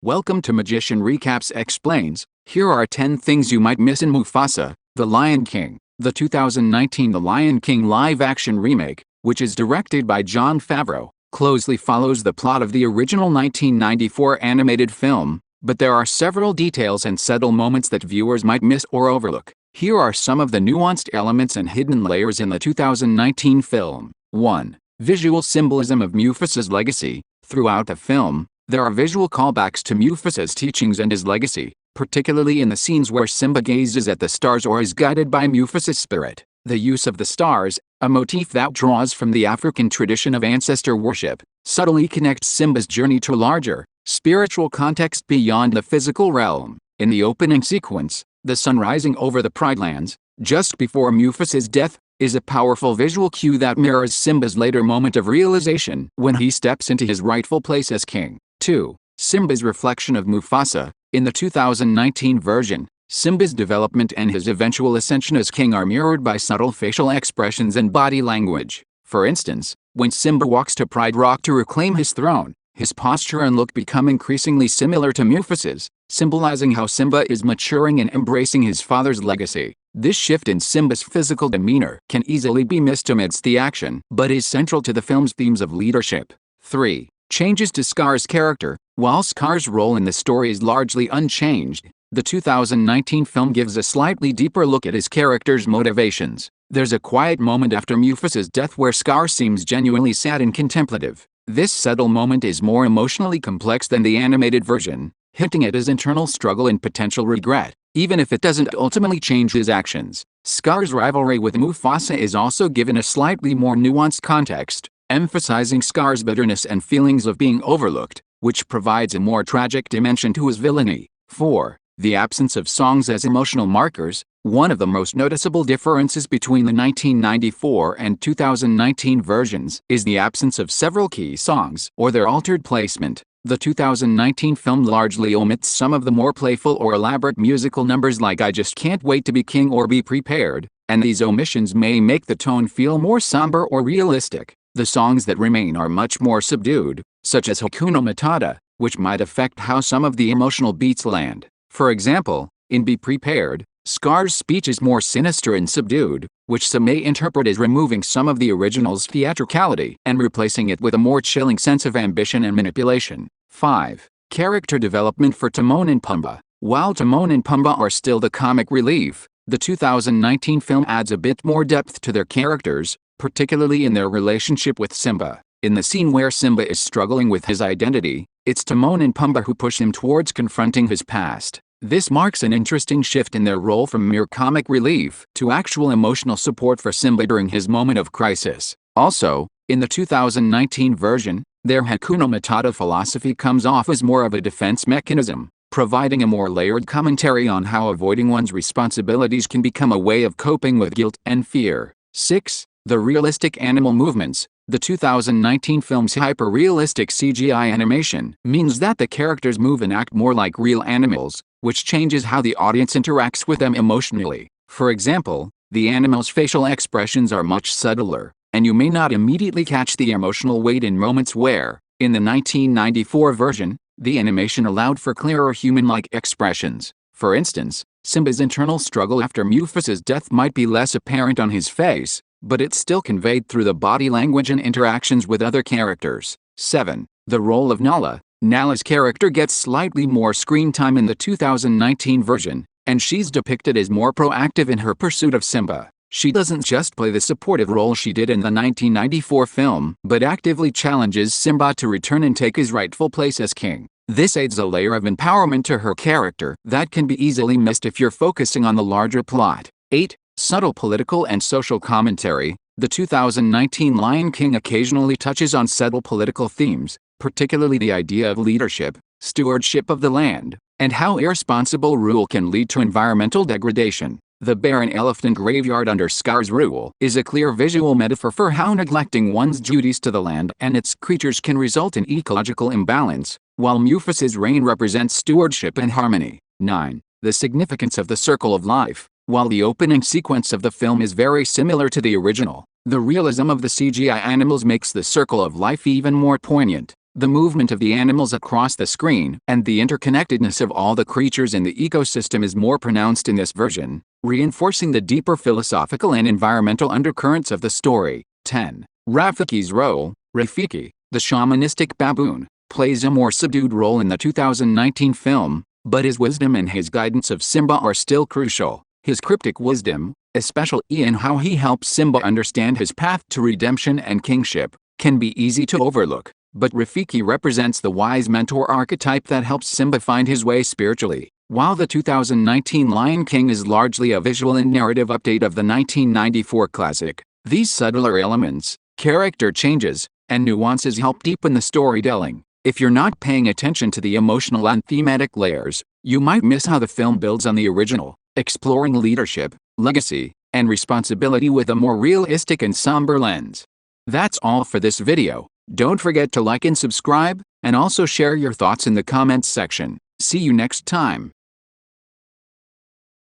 Welcome to Magician Recaps Explains. Here are 10 things you might miss in Mufasa, The Lion King. The 2019 The Lion King live-action remake, which is directed by Jon Favreau, closely follows the plot of the original 1994 animated film, but there are several details and subtle moments that viewers might miss or overlook. Here are some of the nuanced elements and hidden layers in the 2019 film. 1. Visual symbolism of Mufasa's legacy. Throughout the film, there are visual callbacks to Mufasa's teachings and his legacy, particularly in the scenes where Simba gazes at the stars or is guided by Mufasa's spirit. The use of the stars, a motif that draws from the African tradition of ancestor worship, subtly connects Simba's journey to a larger, spiritual context beyond the physical realm. In the opening sequence, the sun rising over the Pride Lands, just before Mufasa's death, is a powerful visual cue that mirrors Simba's later moment of realization when he steps into his rightful place as king. 2. Simba's reflection of Mufasa. In the 2019 version, Simba's development and his eventual ascension as king are mirrored by subtle facial expressions and body language. For instance, when Simba walks to Pride Rock to reclaim his throne, his posture and look become increasingly similar to Mufasa's, symbolizing how Simba is maturing and embracing his father's legacy. This shift in Simba's physical demeanor can easily be missed amidst the action, but is central to the film's themes of leadership. 3. Changes to Scar's character. While Scar's role in the story is largely unchanged, the 2019 film gives a slightly deeper look at his character's motivations. There's a quiet moment after Mufasa's death where Scar seems genuinely sad and contemplative. This subtle moment is more emotionally complex than the animated version, hinting at his internal struggle and potential regret, even if it doesn't ultimately change his actions. Scar's rivalry with Mufasa is also given a slightly more nuanced context, emphasizing Scar's bitterness and feelings of being overlooked, which provides a more tragic dimension to his villainy. 4. The absence of songs as emotional markers. One of the most noticeable differences between the 1994 and 2019 versions is the absence of several key songs or their altered placement. The 2019 film largely omits some of the more playful or elaborate musical numbers like I Just Can't Wait to Be King or Be Prepared, and these omissions may make the tone feel more somber or realistic. The songs that remain are much more subdued, such as Hakuna Matata, which might affect how some of the emotional beats land. For example, in Be Prepared, Scar's speech is more sinister and subdued, which some may interpret as removing some of the original's theatricality and replacing it with a more chilling sense of ambition and manipulation. 5. Character development for Timon and Pumbaa. While Timon and Pumbaa are still the comic relief, the 2019 film adds a bit more depth to their characters, particularly in their relationship with Simba. In the scene where Simba is struggling with his identity, it's Timon and Pumbaa who push him towards confronting his past. This marks an interesting shift in their role from mere comic relief to actual emotional support for Simba during his moment of crisis. Also, in the 2019 version, their Hakuna Matata philosophy comes off as more of a defense mechanism, providing a more layered commentary on how avoiding one's responsibilities can become a way of coping with guilt and fear. 6. The realistic animal movements. The 2019 film's hyper-realistic CGI animation means that the characters move and act more like real animals, which changes how the audience interacts with them emotionally. For example, the animals' facial expressions are much subtler, and you may not immediately catch the emotional weight in moments where, in the 1994 version, the animation allowed for clearer human-like expressions. For instance, Simba's internal struggle after Mufasa's death might be less apparent on his face, but it's still conveyed through the body language and interactions with other characters. 7. The role of Nala. Nala's character gets slightly more screen time in the 2019 version, and she's depicted as more proactive in her pursuit of Simba. She doesn't just play the supportive role she did in the 1994 film, but actively challenges Simba to return and take his rightful place as king. This adds a layer of empowerment to her character that can be easily missed if you're focusing on the larger plot. 8. Subtle political and social commentary. The 2019 Lion King occasionally touches on subtle political themes, particularly the idea of leadership, stewardship of the land, and how irresponsible rule can lead to environmental degradation. The barren elephant graveyard under Scar's rule is a clear visual metaphor for how neglecting one's duties to the land and its creatures can result in ecological imbalance, while Mufasa's reign represents stewardship and harmony. 9. The significance of the circle of life. While the opening sequence of the film is very similar to the original, the realism of the CGI animals makes the circle of life even more poignant. The movement of the animals across the screen and the interconnectedness of all the creatures in the ecosystem is more pronounced in this version, reinforcing the deeper philosophical and environmental undercurrents of the story. 10. Rafiki's role. Rafiki, the shamanistic baboon, plays a more subdued role in the 2019 film, but his wisdom and his guidance of Simba are still crucial. His cryptic wisdom, especially in how he helps Simba understand his path to redemption and kingship, can be easy to overlook. But Rafiki represents the wise mentor archetype that helps Simba find his way spiritually. While the 2019 Lion King is largely a visual and narrative update of the 1994 classic, these subtler elements, character changes, and nuances help deepen the storytelling. If you're not paying attention to the emotional and thematic layers, you might miss how the film builds on the original, exploring leadership, legacy, and responsibility with a more realistic and somber lens. That's all for this video. Don't forget to like and subscribe, and also share your thoughts in the comments section. See you next time.